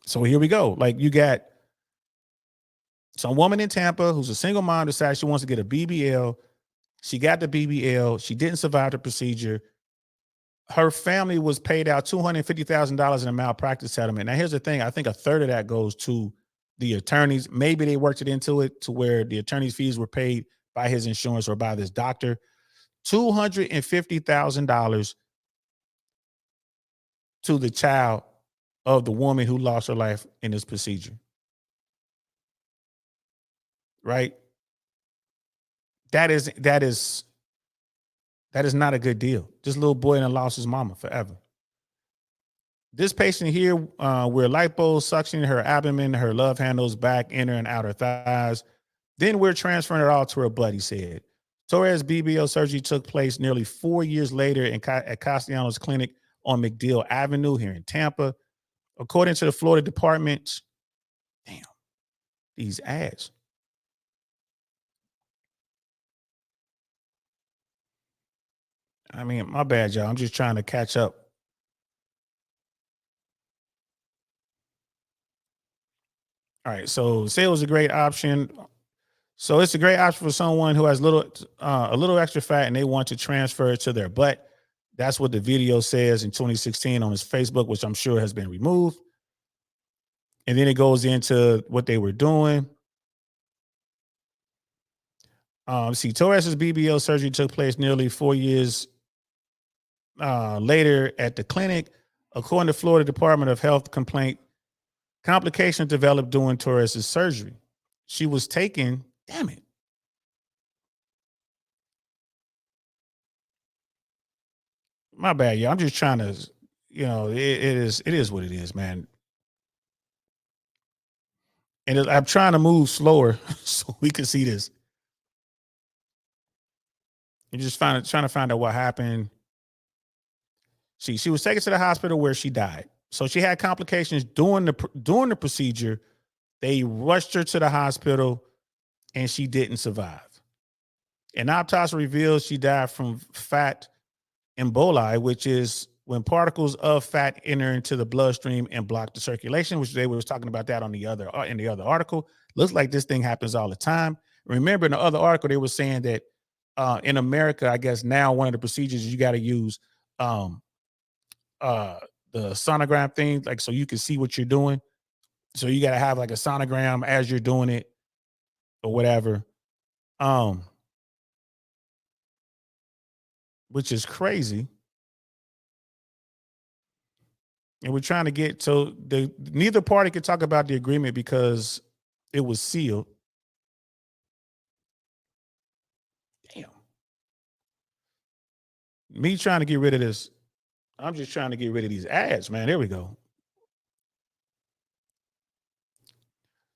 So here we go. Like, you got some woman in Tampa who's a single mom decides she wants to get a BBL. She got the BBL. She didn't survive the procedure. Her family was paid out $250,000 in a malpractice settlement. Now, here's the thing. I think a third of that goes to the attorneys. Maybe they worked it into it to where the attorney's fees were paid by his insurance or by this doctor. $250,000 to the child of the woman who lost her life in this procedure. Right? That is not a good deal. This little boy and lost his mama forever. This patient here, we're liposuctioning her abdomen, her love handles, back, inner and outer thighs. Then we're transferring it all to her butt, he said. Torres' BBL surgery took place nearly 4 years later at Castellanos Clinic on McDill Avenue here in Tampa. According to the Florida Department, damn, these ads. I mean, my bad, y'all. I'm just trying to catch up. All right, so say it was a great option. So it's a great option for someone who has a little extra fat and they want to transfer it to their butt. That's what the video says in 2016 on his Facebook, which I'm sure has been removed. And then it goes into what they were doing. See, Torres's BBL surgery took place nearly 4 years later at the clinic. According to Florida Department of Health complications developed during Torres's surgery. She was taken, damn it. My bad, yeah. I'm just trying to, it is what it is, man. And I'm trying to move slower so we can see this. You just trying to find out what happened. She was taken to the hospital where she died. So she had complications during the procedure. They rushed her to the hospital, and she didn't survive. An autopsy reveals she died from fat emboli, which is when particles of fat enter into the bloodstream and block the circulation, which they was talking about that in the other article. Looks like this thing happens all the time. Remember, in the other article, they were saying that in America, I guess now one of the procedures you got to use the sonogram thing, like so you can see what you're doing. So you got to have like a sonogram as you're doing it or whatever. Which is crazy. And we're trying to get so neither party could talk about the agreement because it was sealed. Damn. Me trying to get rid of this. I'm just trying to get rid of these ads, man. There we go.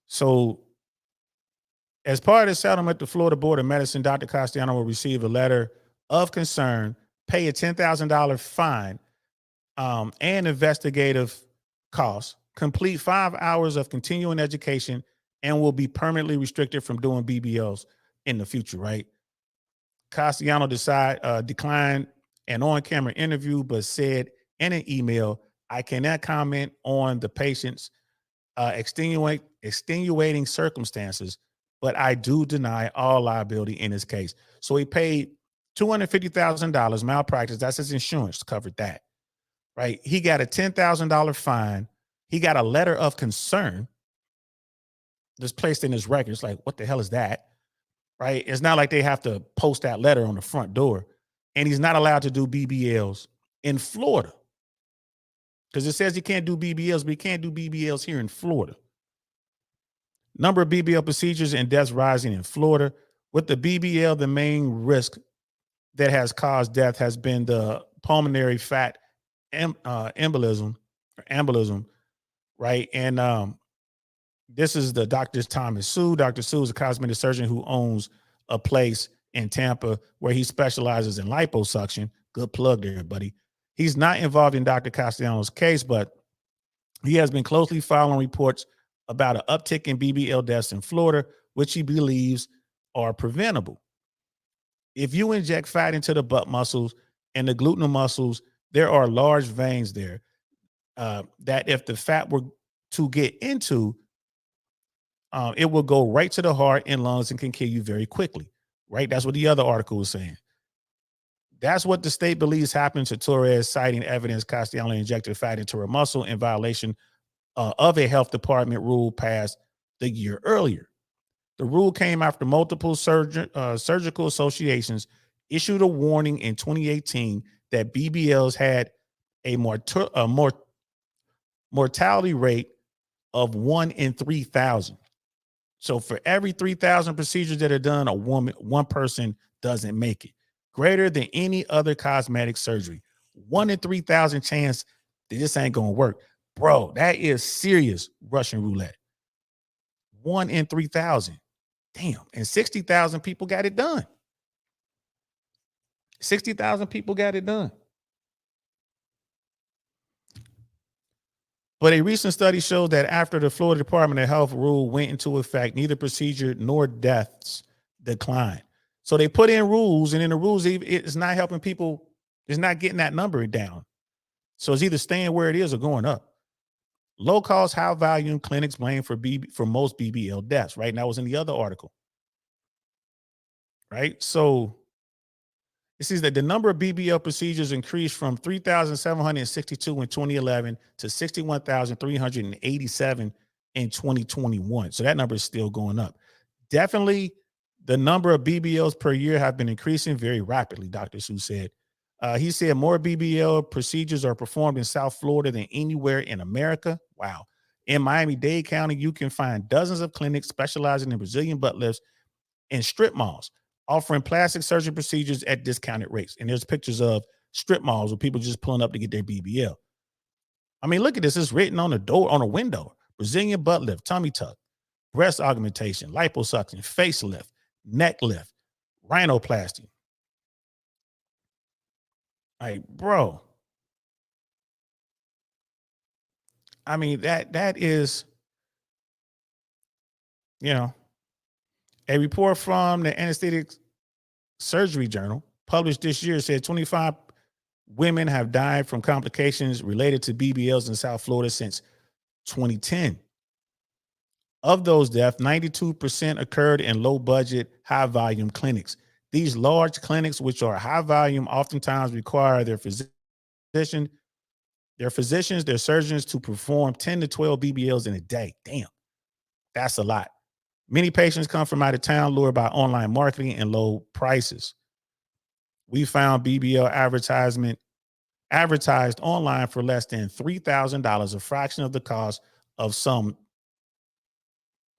So, as part of the settlement, the Florida Board of Medicine, Dr. Castellano will receive a letter of concern, pay a $10,000 fine, and investigative costs, complete 5 hours of continuing education, and will be permanently restricted from doing BBLs in the future, right? Castellano declined an on-camera interview, but said in an email, I cannot comment on the patient's extenuating circumstances, but I do deny all liability in this case. So he paid $250,000 malpractice. That's his insurance covered that, right? He got a $10,000 fine. He got a letter of concern that's placed in his record. It's like, what the hell is that? Right? It's not like they have to post that letter on the front door. And he's not allowed to do BBLs in Florida because it says he can't do BBLs, but he can't do BBLs here in Florida. Number of BBL procedures and deaths rising in Florida. With the BBL, the main risk that has caused death has been the pulmonary fat embolism, right? And this is the Dr. Thomas Sue. Dr. Sue is a cosmetic surgeon who owns a place in Tampa where he specializes in liposuction. Good plug there, buddy. He's not involved in Dr. Castellano's case, but he has been closely following reports about an uptick in BBL deaths in Florida, which he believes are preventable. If you inject fat into the butt muscles and the gluteal muscles, there are large veins there that if the fat were to get into, it will go right to the heart and lungs and can kill you very quickly. Right? That's what the other article was saying. That's what the state believes happened to Torres, citing evidence Castellano injected fat into her muscle in violation of a health department rule passed the year earlier. The rule came after multiple surgical associations issued a warning in 2018 that BBLs had a mortality rate of 1 in 3,000. So for every 3,000 procedures that are done, one person doesn't make it. Greater than any other cosmetic surgery. 1 in 3,000 chance that this ain't gonna work. Bro, that is serious Russian roulette. 1 in 3,000. Damn. And 60,000 people got it done. 60,000 people got it done. But a recent study showed that after the Florida Department of Health rule went into effect, neither procedure nor deaths declined. So they put in rules, and in the rules, it's not helping people. It's not getting that number down. So it's either staying where it is or going up. Low cost, high volume clinics blamed for most BBL deaths. Right, and that was in the other article. Right, so it says that the number of BBL procedures increased from 3,762 in 2011 to 61,387 in 2021. So that number is still going up. Definitely, the number of BBLs per year have been increasing very rapidly, Dr. Su said. He said more BBL procedures are performed in South Florida than anywhere in America. Wow. In Miami-Dade County, you can find dozens of clinics specializing in Brazilian butt lifts and strip malls offering plastic surgery procedures at discounted rates. And there's pictures of strip malls with people just pulling up to get their BBL. I mean, look at this. It's written on the door, on a window. Brazilian butt lift, tummy tuck, breast augmentation, liposuction, facelift, neck lift, rhinoplasty. Like, bro. I mean, that is, you know, a report from the Anesthetic Surgery Journal published this year said 25 women have died from complications related to BBLs in South Florida since 2010. Of those deaths, 92% occurred in low budget, high volume clinics. These large clinics, which are high volume, oftentimes require their physicians, their surgeons to perform 10 to 12 BBLs in a day. Damn, that's a lot. Many patients come from out of town, lured by online marketing and low prices. We found BBL advertised online for less than $3,000, a fraction of the cost of some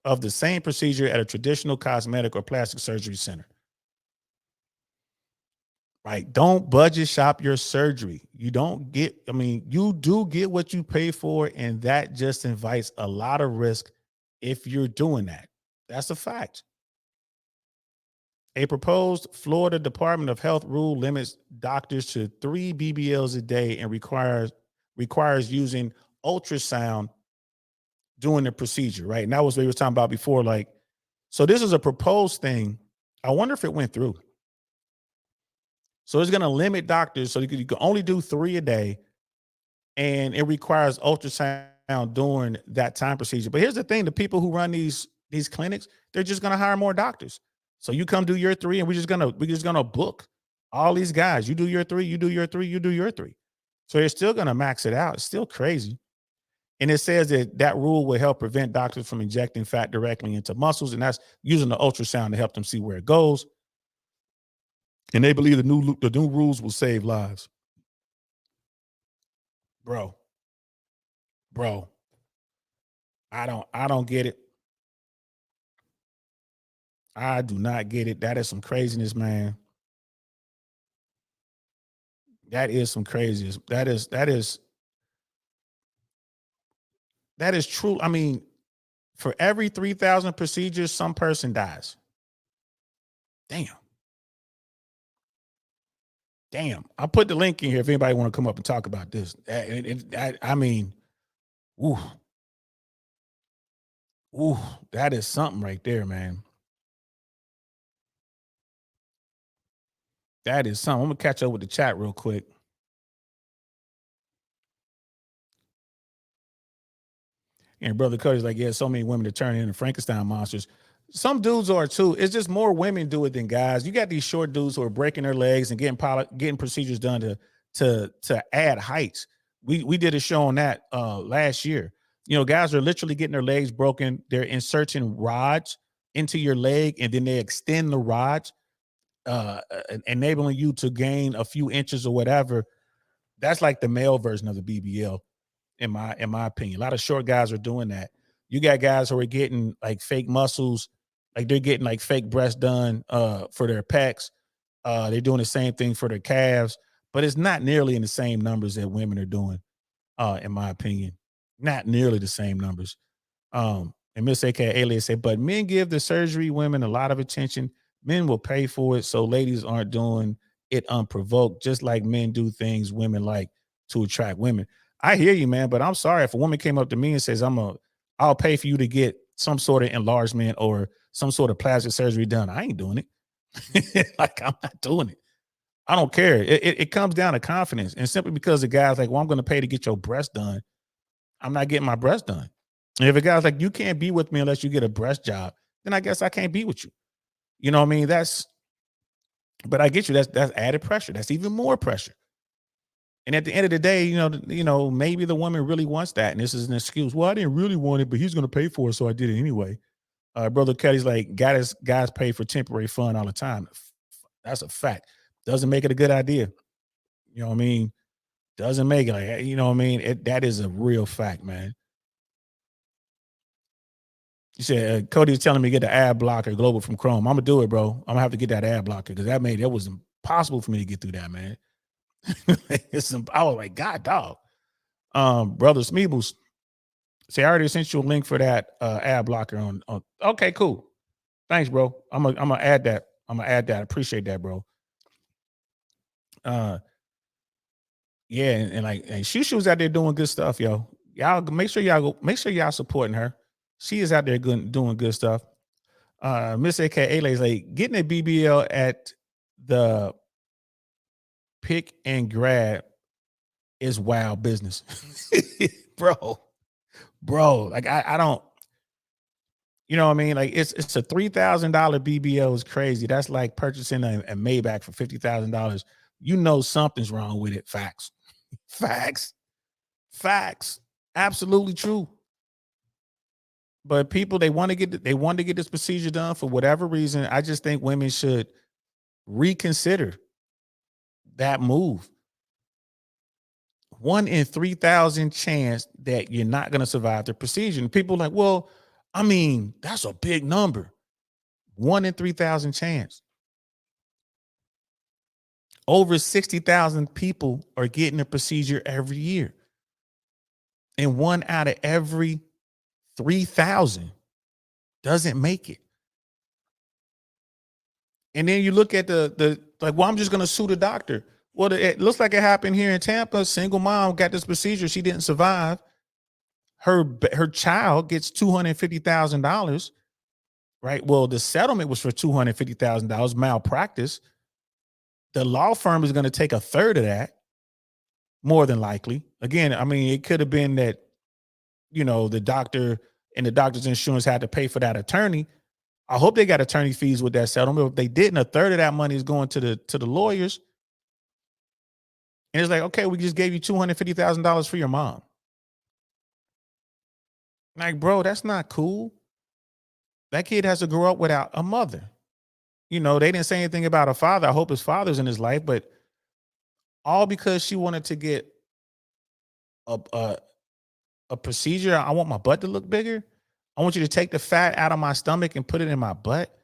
of the same procedure at a traditional cosmetic or plastic surgery center. Right? Don't budget shop your surgery. You don't get, I mean, you do get what you pay for, and that just invites a lot of risk if you're doing that. That's a fact. A proposed Florida Department of Health rule limits doctors to 3 BBLs a day and requires using ultrasound doing the procedure, right? And that was what we were talking about before. Like, so this is a proposed thing. I wonder if it went through. So it's going to limit doctors, so you can only do 3 a day, and it requires ultrasound during that time procedure. But here's the thing: the people who run these clinics, they're just going to hire more doctors. So you come do your 3, and we're just gonna book all these guys. You do your 3, you do your 3, you do your 3. So you're still going to max it out. It's still crazy. And it says that rule will help prevent doctors from injecting fat directly into muscles, and that's using the ultrasound to help them see where it goes. And they believe the new rules will save lives. Bro, bro, I don't get it. I do not get it. That is some craziness, man. That is some craziness. That is true. I mean, for every 3,000 procedures, some person dies. Damn. Damn. I'll put the link in here if anybody want to come up and talk about this. I mean, ooh, ooh, that is something right there, man. That is something. I'm gonna catch up with the chat real quick. And Brother Cody's like, yeah, so many women to turn into Frankenstein monsters. Some dudes are too. It's just more women do it than guys. You got these short dudes who are breaking their legs and getting procedures done to add heights. We did a show on that last year. You know, guys are literally getting their legs broken. They're inserting rods into your leg, and then they extend the rods, enabling you to gain a few inches or whatever. That's like the male version of the BBL in my opinion. A lot of short guys are doing that. You got guys who are getting like fake muscles, like they're getting like fake breasts done for their pecs. They're doing the same thing for their calves, but it's not nearly in the same numbers that women are doing, in my opinion. Not nearly the same numbers. And Miss AK Alias said, but men give the surgery women a lot of attention. Men will pay for it, so ladies aren't doing it unprovoked, just like men do things women like to attract women. I hear you, man, but I'm sorry if a woman came up to me and says, I'll pay for you to get some sort of enlargement or some sort of plastic surgery done. I ain't doing it. Like, I'm not doing it. I don't care. It comes down to confidence. And simply because the guy's like, well, I'm going to pay to get your breast done, I'm not getting my breast done. And if a guy's like, you can't be with me unless you get a breast job, then I guess I can't be with you. You know what I mean? But I get you. That's added pressure. That's even more pressure. And at the end of the day, maybe the woman really wants that, and this is an excuse. Well, I didn't really want it, but he's going to pay for it, so I did it anyway. Brother Cuddy's like, guys pay for temporary fun all the time. That's a fact. Doesn't make it a good idea. You know what I mean? Doesn't make it like, you know what I mean? That is a real fact, man. You said Cody was telling me to get the ad blocker global from Chrome. I'm gonna do it, bro. I'm gonna have to get that ad blocker because that was impossible for me to get through that, man. I was like, God, dog. Brother Smeebles, say I already sent you a link for that ad blocker on. Okay, cool. Thanks, bro. I'm gonna add that. I'm gonna add that. I appreciate that, bro. Yeah, and Shushu was out there doing good stuff, yo. Y'all make sure y'all supporting her. She is out there doing good stuff. Miss AK is like getting a BBL at the pick and grab is wild business. bro. Like I don't, you know what I mean? Like it's a $3,000 BBL is crazy. That's like purchasing a Maybach for $50,000. You know something's wrong with it. Facts. Absolutely true. But people, they want to get this procedure done for whatever reason. I just think women should reconsider that move. 1 in 3,000 chance that you're not going to survive the procedure. And people are like, well, I mean, that's a big number. 1 in 3,000 chance. Over 60,000 people are getting a procedure every year. And 1 out of every 3,000 doesn't make it. And then you look at the like, well, I'm just going to sue the doctor. Well, it looks like it happened here in Tampa. A single mom got this procedure. She didn't survive. Her child gets $250,000, right? Well, the settlement was for $250,000 malpractice. The law firm is going to take a third of that, more than likely. Again, I mean, it could have been that, the doctor and the doctor's insurance had to pay for that attorney. I hope they got attorney fees with that settlement. If they didn't, a third of that money is going to the lawyers. And it's like, okay, we just gave you $250,000 for your mom. Like, bro, that's not cool. That kid has to grow up without a mother. They didn't say anything about a father. I hope his father's in his life, but all because she wanted to get a procedure. I want my butt to look bigger. I want you to take the fat out of my stomach and put it in my butt.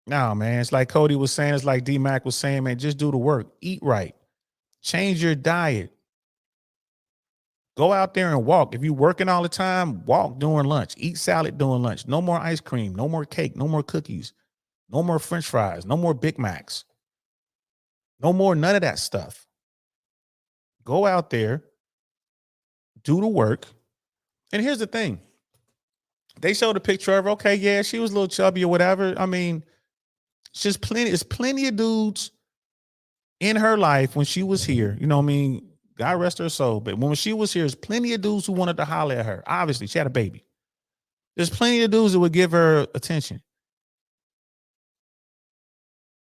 No, man. It's like Cody was saying. It's like D-Mac was saying, man, just do the work. Eat right. Change your diet. Go out there and walk. If you're working all the time, walk during lunch. Eat salad during lunch. No more ice cream. No more cake. No more cookies. No more French fries. No more Big Macs. No more none of that stuff. Go out there. Do the work. And here's the thing. They showed a picture of her. Okay, yeah, she was a little chubby or whatever. I mean, there's plenty of dudes in her life when she was here. You know what I mean? God rest her soul. But when she was here, there's plenty of dudes who wanted to holler at her. Obviously, she had a baby. There's plenty of dudes that would give her attention.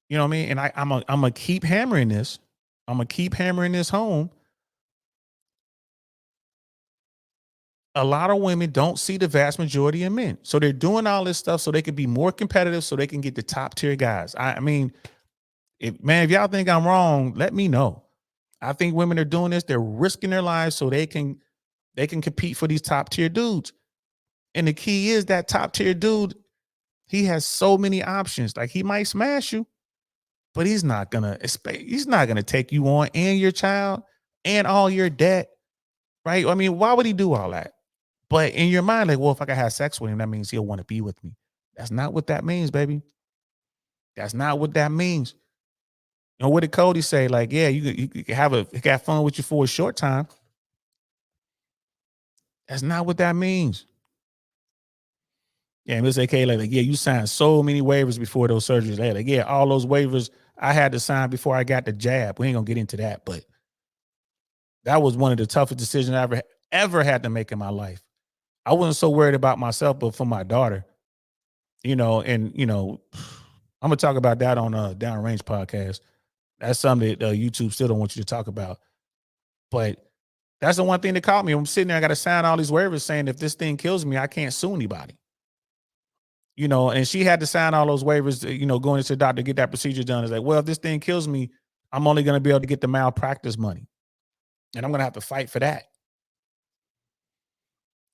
You know what I mean? And I'm gonna keep hammering this. I'm gonna keep hammering this home. A lot of women don't see the vast majority of men. So they're doing all this stuff so they can be more competitive, so they can get the top tier guys. I mean, if y'all think I'm wrong, let me know. I think women are doing this, they're risking their lives so they can compete for these top tier dudes. And the key is that top tier dude, he has so many options. Like he might smash you, but he's not gonna take you on and your child and all your debt, right? I mean, why would he do all that? But in your mind, like, well, if I can have sex with him, that means he'll want to be with me. That's not what that means, baby. That's not what that means. You know, what did Cody say? Like, yeah, you can have fun with you for a short time. That's not what that means. Yeah, Miss AK, like, yeah, you signed so many waivers before those surgeries. Like, yeah, all those waivers I had to sign before I got the jab. We ain't gonna get into that, but that was one of the toughest decisions I ever had to make in my life. I wasn't so worried about myself, but for my daughter, and I'm gonna talk about that on Downrange podcast. That's something that YouTube still don't want you to talk about. But that's the one thing that caught me. I'm sitting there, I got to sign all these waivers saying if this thing kills me, I can't sue anybody. And she had to sign all those waivers, going to the doctor to get that procedure done. It's like, well, if this thing kills me, I'm only going to be able to get the malpractice money. And I'm going to have to fight for that.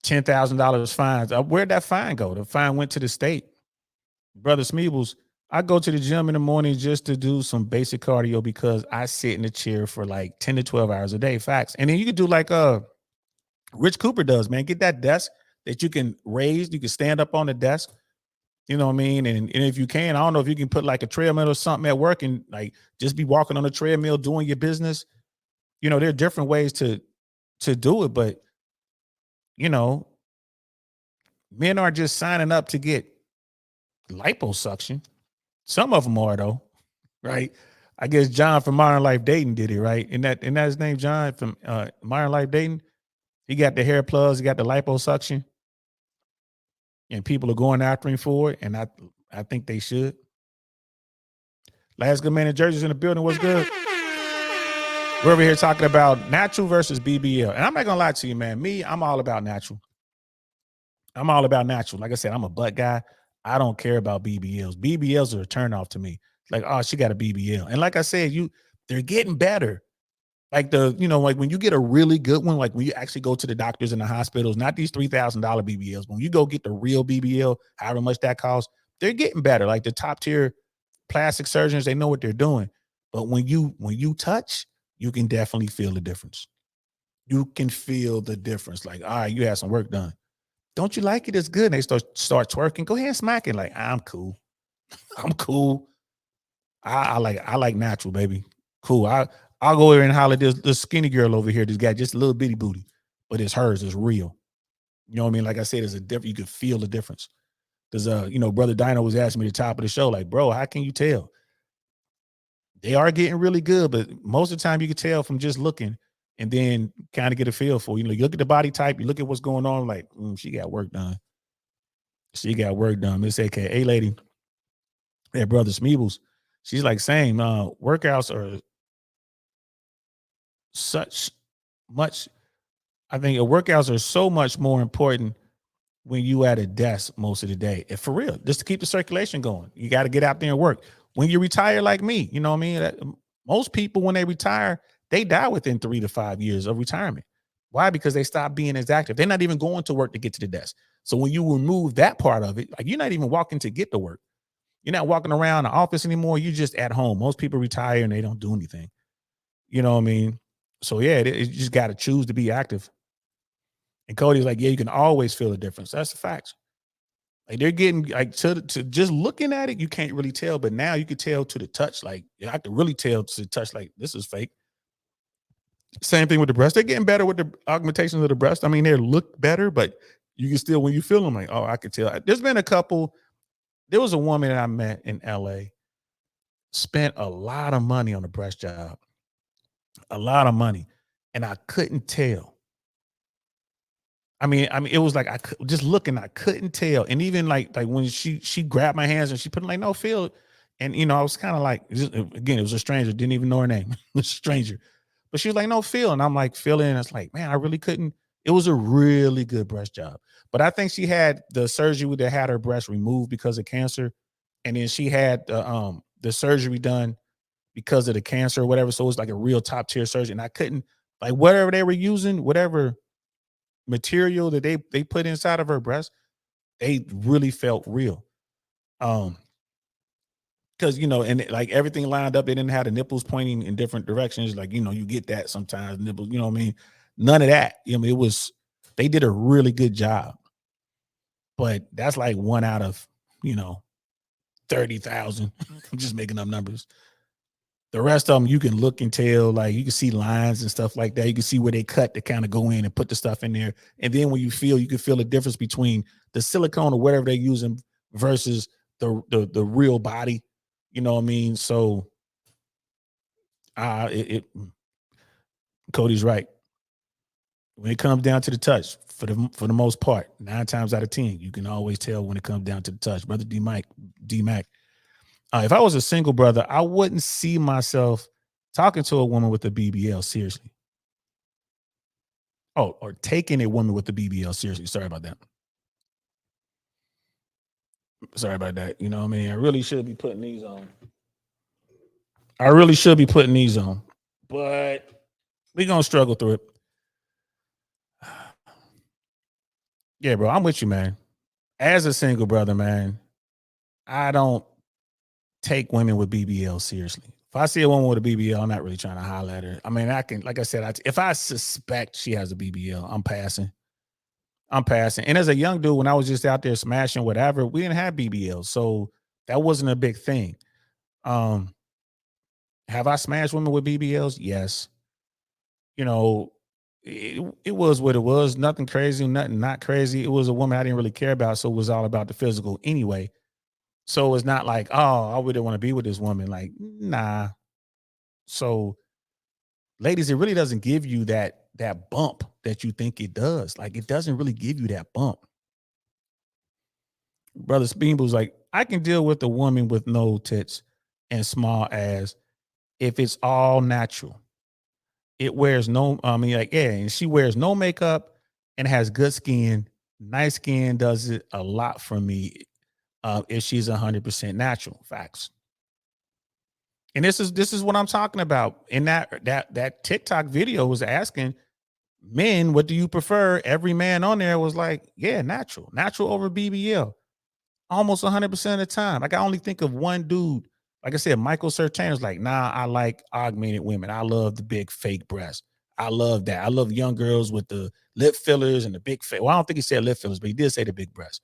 $10,000 fines. Where'd that fine go? The fine went to the state. Brother Smeebles, I go to the gym in the morning just to do some basic cardio because I sit in the chair for like 10 to 12 hours a day. Facts. And then you could do like Rich Cooper does, man. Get that desk that you can raise. You can stand up on the desk. You know what I mean? And if you can, I don't know if you can put like a treadmill or something at work and like just be walking on a treadmill doing your business. There are different ways to do it, but you know, men are just signing up to get liposuction. Some of them are though, right? I guess John from Modern Life Dating did it, right? And that's his name, John from Modern Life Dating. He got the hair plugs, he got the liposuction, and people are going after him for it. And I think they should. Last good man in Jersey's in the building. What's good? We're over here talking about natural versus BBL. And I'm not gonna lie to you, man. I'm all about natural. I'm all about natural. Like I said, I'm a butt guy. I don't care about BBLs. BBLs are a turnoff to me. Like, oh, she got a BBL. And like I said, they're getting better. Like like when you get a really good one, like when you actually go to the doctors in the hospitals, not these $3,000 BBLs. When you go get the real BBL, however much that costs, they're getting better. Like the top tier plastic surgeons, they know what they're doing. But when you touch, you can definitely feel the difference. You can feel the difference. Like, all right, you had some work done. Don't you like it? It's good. And they start twerking. Go ahead and smack it. Like, I'm cool. I'm cool. I like natural, baby. Cool. I'll go over and holler at this skinny girl over here. This guy just a little bitty booty, but it's hers. It's real. You know what I mean? Like I said, there's a different. You can feel the difference. Because Brother Dino was asking me at the top of the show, like, bro, how can you tell? They are getting really good, but most of the time you can tell from just looking and then kind of get a feel for. You look at the body type, you look at what's going on, like, she got work done. She got work done. Miss AKA lady, that brother Smeebles, she's like, same. Workouts are such much. I think workouts are so much more important when you at a desk most of the day. And for real, just to keep the circulation going, you got to get out there and work. When you retire like me, you know what I mean? Most people, when they retire, they die within 3 to 5 years of retirement. Why? Because they stop being as active. They're not even going to work to get to the desk. So when you remove that part of it, like you're not even walking to get to work. You're not walking around the office anymore. You're just at home. Most people retire and they don't do anything. You know what I mean? So yeah, you just got to choose to be active. And Cody's like, yeah, you can always feel the difference. That's the fact. Like they're getting like to just looking at it, you can't really tell, but now you can tell to the touch. Like I can really tell to the touch, like this is fake. Same thing with the breast. They're getting better with the augmentations of the breast. I mean, they look better, but you can still when you feel them, like, oh, I could tell. There's been a couple. There was a woman that I met in LA, spent a lot of money on a breast job, a lot of money. and I couldn't tell. I mean, it was like just looking, I couldn't tell. And even like when she grabbed my hands and she put it like, no, feel it. And I was kind of like, again, it was a stranger, didn't even know her name. It was a stranger. But she was like, no, feel. And I'm like, feeling. And it's like, man, I really couldn't. It was a really good breast job. But I think she had the surgery that had her breast removed because of cancer. And then she had the surgery done because of the cancer or whatever. So it was like a real top tier surgery. And I couldn't, like, whatever they were using, whatever material that they put inside of her breast, they really felt real. Um, because and like everything lined up, they didn't have the nipples pointing in different directions. Like, you get that sometimes nipples, what I mean? None of that. It was they did a really good job. But that's like one out of, 30,000. I'm just making up numbers. The rest of them, you can look and tell, like you can see lines and stuff like that. You can see where they cut to kind of go in and put the stuff in there. And then when you can feel the difference between the silicone or whatever they're using versus the real body. You know what I mean? So Cody's right. When it comes down to the touch, for the most part, 9 times out of 10, you can always tell when it comes down to the touch. Brother D Mac. If I was a single brother, I wouldn't see myself talking to a woman with a BBL seriously. Oh, or taking a woman with a BBL seriously. Sorry about that. Sorry about that. You know what I mean? I really should be putting these on. I really should be putting these on. But we're gonna struggle through it. Yeah, bro. I'm with you, man. As a single brother, man, I don't take women with BBL seriously. If I see a woman with a BBL, I'm not really trying to holler at her. I mean, I can, like I said, if I suspect she has a BBL, I'm passing. I'm passing. And as a young dude, when I was just out there smashing whatever, we didn't have BBL, so that wasn't a big thing. Um, have I smashed women with BBLs? Yes. You know, it was what it was. Nothing crazy, nothing not crazy. It was a woman I didn't really care about, so it was all about the physical anyway. So it's not like, oh, I really want to be with this woman. Like, nah. So, ladies, it really doesn't give you that bump that you think it does. Like, it doesn't really give you that bump. Brother Speedball's like, I can deal with a woman with no tits and small ass if it's all natural. It wears no, I mean, like, yeah, and she wears no makeup and has good skin. Nice skin does it a lot for me if she's 100% natural. Facts. And this is what I'm talking about. In that TikTok video was asking men, what do you prefer? Every man on there was like, yeah, natural over BBL. Almost 100% of the time. Like I only think of one dude. Like I said, Michael Sertan like, nah, I like augmented women. I love the big fake breasts. I love that. I love young girls with the lip fillers and the big face. Well, I don't think he said lip fillers, but he did say the big breasts.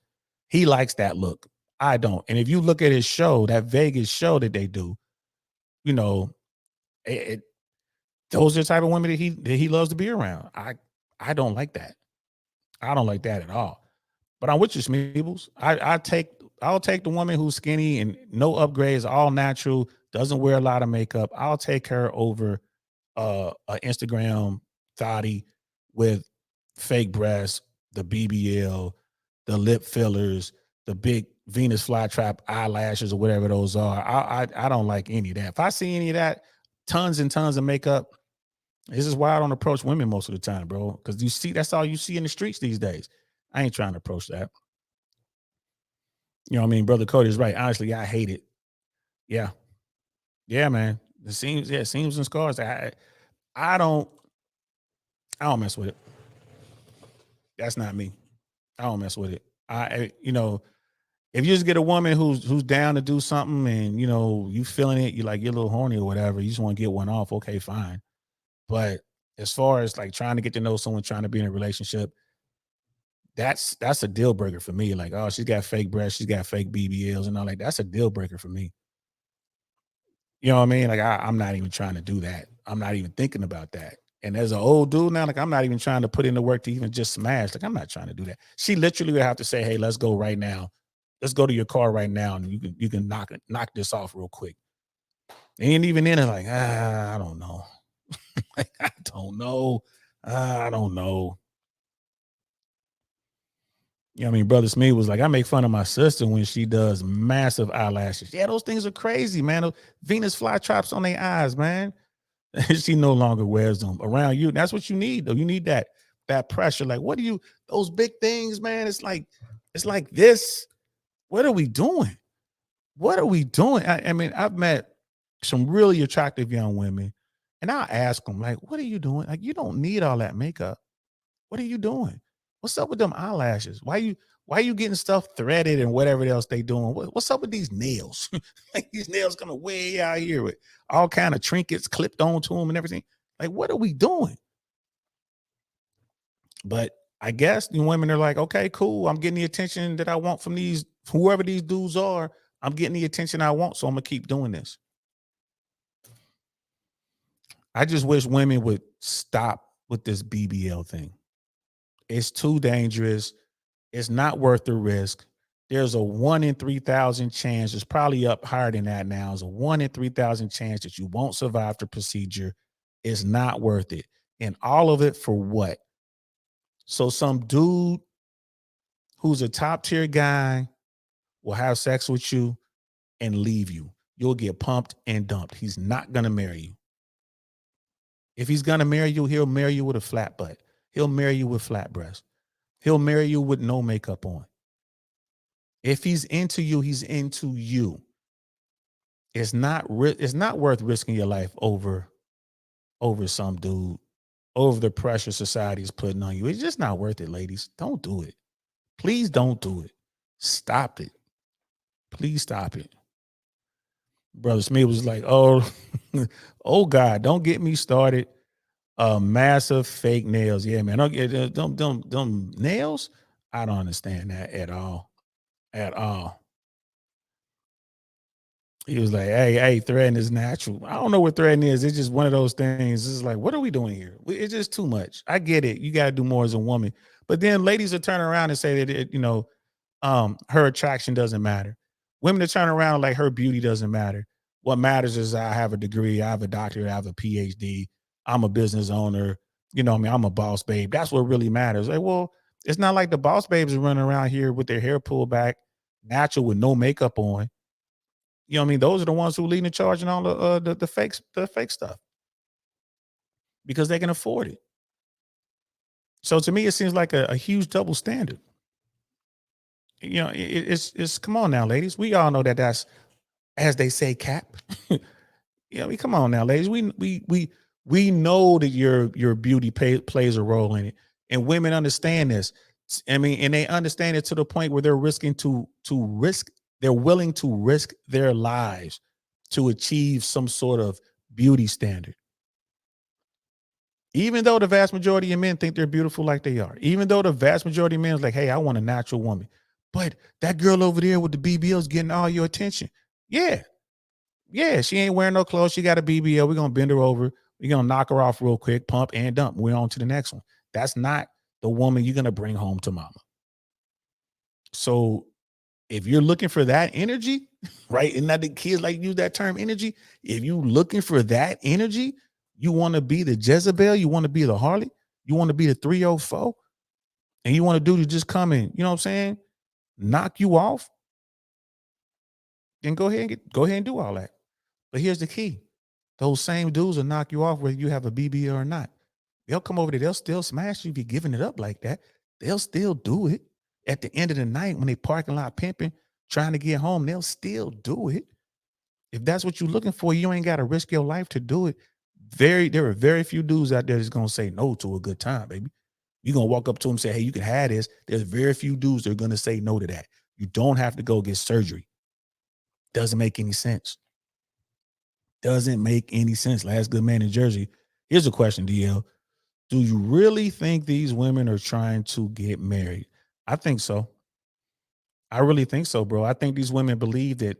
He likes that look. I don't. And if you look at his show, that Vegas show that they do, you know, it, those are the type of women that he loves to be around. I don't like that. I don't like that at all. But I'm with you, Smeebles. I'll take the woman who's skinny and no upgrades, all natural, doesn't wear a lot of makeup. I'll take her over a Instagram thotty with fake breasts, the BBL, the lip fillers, the big Venus flytrap eyelashes or whatever those are. I don't like any of that. If I see any of that, tons and tons of makeup, this is why I don't approach women most of the time, bro. Because you see, that's all you see in the streets these days. I ain't trying to approach that. You know what I mean? Brother Cody is right. Honestly, I hate it. Yeah. Yeah, man. The seams, yeah, seams and scars. I don't I don't mess with it. That's not me. I don't mess with it. If you just get a woman who's down to do something and you feeling it, you like you're a little horny or whatever, you just want to get one off, okay, fine. But as far as like trying to get to know someone, trying to be in a relationship, that's a deal breaker for me. Like, oh, she's got fake breasts, she's got fake BBLs and all like that's a deal breaker for me. You know what I mean? Like I'm not even trying to do that. I'm not even thinking about that. And as an old dude now, like I'm not even trying to put in the work to even just smash. Like I'm not trying to do that. She literally would have to say, "Hey, let's go right now. Let's go to your car right now, and you can knock this off real quick." And even then, it's like, I don't know. Like, I don't know. I don't know. You know what I mean? Brother Smith was like, I make fun of my sister when she does massive eyelashes. Yeah, those things are crazy, man. Those Venus flytraps on their eyes, man. She no longer wears them around you. That's what you need, though. You need that pressure. Like, what do you those big things, man? It's like this. What are we doing? What are we doing? I mean, I've met some really attractive young women, and I'll ask them, like, what are you doing? Like, you don't need all that makeup. What are you doing? What's up with them eyelashes? Why you getting stuff threaded and whatever else they doing? What's up with these nails? Like these nails coming way out here with all kind of trinkets clipped onto them and everything. Like, what are we doing? But I guess the women are like, okay, cool. I'm getting the attention that I want from these whoever these dudes are. I'm getting the attention I want, so I'm gonna keep doing this. I just wish women would stop with this BBL thing. It's too dangerous. It's not worth the risk. There's a 1 in 3,000 chance. It's probably up higher than that now. There's a 1 in 3,000 chance that you won't survive the procedure. It's not worth it. And all of it for what? So some dude who's a top tier guy will have sex with you and leave you. You'll get pumped and dumped. He's not going to marry you. If he's going to marry you, he'll marry you with a flat butt. He'll marry you with flat breasts. He'll marry you with no makeup on. If he's into you, he's into you. It's not worth risking your life over some dude, over the pressure society is putting on you. It's just not worth it, ladies. Don't do it. Please don't do it. Stop it. Please stop it. Brother Smith was like, oh, oh God, don't get me started. Massive fake nails. Yeah, man. Don't get them nails. I don't understand that at all. At all. He was like, hey, threading is natural. I don't know what threading is. It's just one of those things. It's like, what are we doing here? It's just too much. I get it. You got to do more as a woman. But then ladies will turn around and say that, her attraction doesn't matter. Women to turn around like her beauty doesn't matter. What matters is I have a degree, I have a doctorate, I have a PhD, I'm a business owner. You know what I mean? I'm a boss babe. That's what really matters. Like, well, it's not like the boss babes are running around here with their hair pulled back, natural with no makeup on. You know what I mean? Those are the ones who lead the charge and all the fake stuff because they can afford it. So to me, it seems like a huge double standard. It's come on now, ladies. We all know that that's as they say, cap. I mean, come on now, ladies. We know that your beauty plays a role in it, and women understand this. I mean, and they understand it to the point where they're risking to risk. They're willing to risk their lives to achieve some sort of beauty standard. Even though the vast majority of men think they're beautiful like they are, even though the vast majority of men is like, hey, I want a natural woman. But that girl over there with the BBL is getting all your attention. Yeah. Yeah. She ain't wearing no clothes. She got a BBL. We're going to bend her over. We're going to knock her off real quick, pump and dump. We're on to the next one. That's not the woman you're going to bring home to mama. So if you're looking for that energy, right? And that the kids like use that term energy. If you looking for that energy, you want to be the Jezebel, you want to be the harlot, you want to be the 304, and you want to do to just come in, you know what I'm saying? Knock you off, then go ahead and do all that. But here's the key. Those same dudes will knock you off whether you have a BBL or not. They'll come over there, they'll still smash you if you're giving it up like that. They'll still do it. At the end of the night, when they parking lot pimping, trying to get home, they'll still do it. If that's what you're looking for, you ain't got to risk your life to do it. There are very few dudes out there that's gonna say no to a good time, baby. You're gonna walk up to them and say, hey, you can have this. There's very few dudes that are gonna say no to that. You don't have to go get surgery. Doesn't make any sense. Doesn't make any sense. Last good man in Jersey. Here's a question, DL. Do you really think these women are trying to get married? I think so. I really think so, bro. I think these women believe that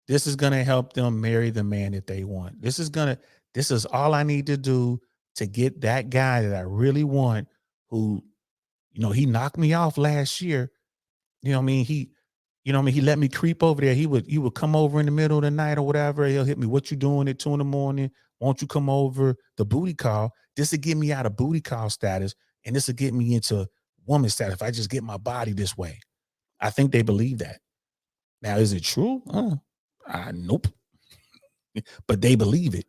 this is going to help them marry the man that they want. This is all I need to do to get that guy that I really want who, he knocked me off last year. You know what I mean? He let me creep over there. He would come over in the middle of the night or whatever. He'll hit me, what you doing at 2 in the morning? Won't you come over the booty call? This will get me out of booty call status, and this will get me into woman status if I just get my body this way. I think they believe that. Now, is it true? Nope. But they believe it.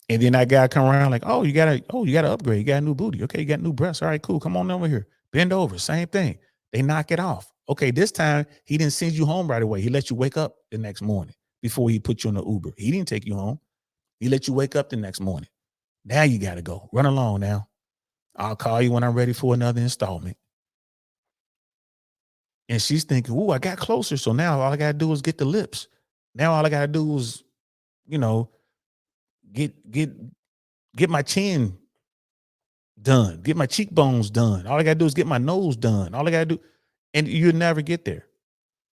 And then that guy come around like, oh, you gotta upgrade. You got a new booty. Okay, you got new breasts. All right, cool. Come on over here. Bend over. Same thing. They knock it off. Okay, this time he didn't send you home right away. He let you wake up the next morning before he put you in the Uber. He didn't take you home. He let you wake up the next morning. Now you gotta go. Run along now. I'll call you when I'm ready for another installment. And she's thinking, "Ooh, I got closer. So now all I gotta do is get the lips. Now all I gotta do is, you know, get get my chin done, get my cheekbones done. All I gotta do is get my nose done. All I gotta do, and you'll never get there.